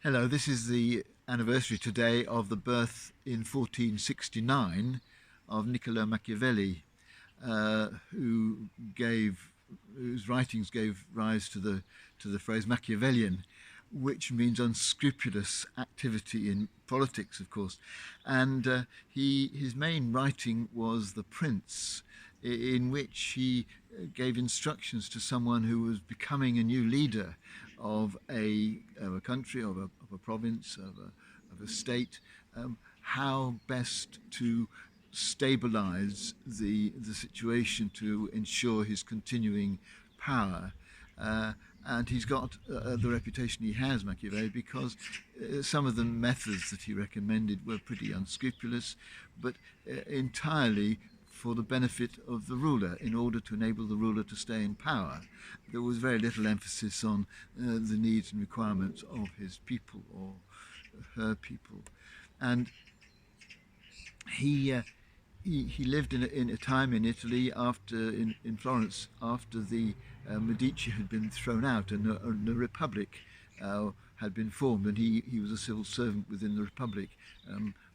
Hello, this is the anniversary today of the birth in 1469 of Niccolo Machiavelli, who gave whose writings gave rise to the phrase Machiavellian, which means unscrupulous activity in politics, of course. And his main writing was The Prince, in which he gave instructions to someone who was becoming a new leader of a country, of a province, of a state, how best to stabilize the situation to ensure his continuing power. And he's got the reputation he has, Machiavelli, because some of the methods that he recommended were pretty unscrupulous, but entirely for the benefit of the ruler, in order to enable the ruler to stay in power. There was very little emphasis on the needs and requirements of his people or her people. And he uh, he lived in a time in Italy in Florence after the Medici had been thrown out and the Republic had been formed, and he was a civil servant within the Republic,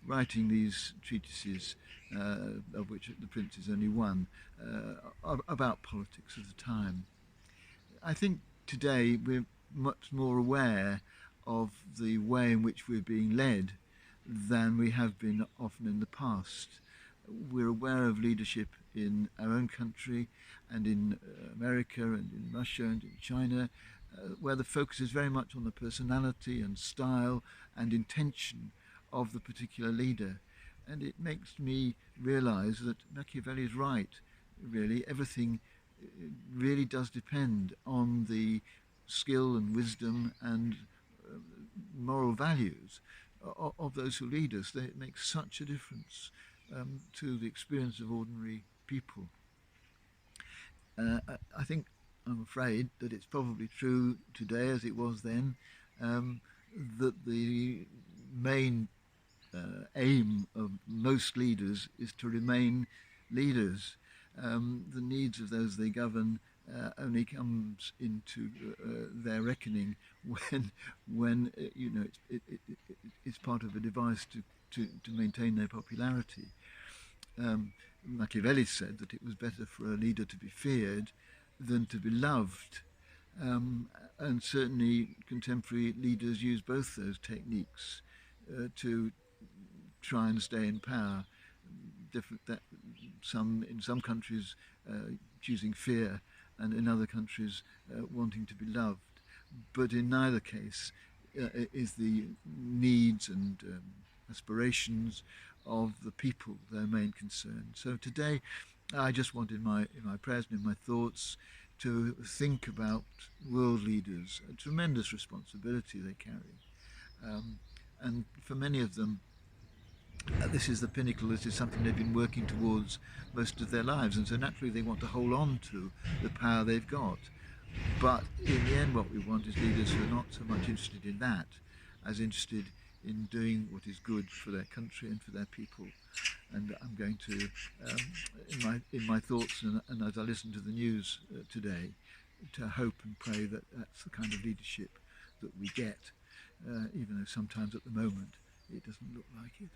writing these treatises, of which The Prince is only one, about politics of the time. I think today we're much more aware of the way in which we're being led than we have been often in the past. We're aware of leadership in our own country and in America and in Russia and in China, where the focus is very much on the personality and style and intention of the particular leader. And it makes me realize that Machiavelli is right. Really, everything really does depend on the skill and wisdom and moral values of those who lead us. They make such a difference to the experience of ordinary people. I think, I'm afraid, that it's probably true today as it was then, that the main aim of most leaders is to remain leaders. The needs of those they govern only comes into their reckoning when it's part of a device to maintain their popularity. Machiavelli said that it was better for a leader to be feared than to be loved. And certainly contemporary leaders use both those techniques to try and stay in power. In some countries choosing fear, and in other countries wanting to be loved. But in neither case is the needs and aspirations of the people their main concern. So today, I just want in my prayers and in my thoughts to think about world leaders, a tremendous responsibility they carry. And for many of them, this is the pinnacle, this is something they've been working towards most of their lives, and so naturally they want to hold on to the power they've got. But in the end, what we want is leaders who are not so much interested in that as interested in doing what is good for their country and for their people. And I'm going to, in my thoughts and as I listen to the news today, to hope and pray that that's the kind of leadership that we get, even though sometimes at the moment it doesn't look like it.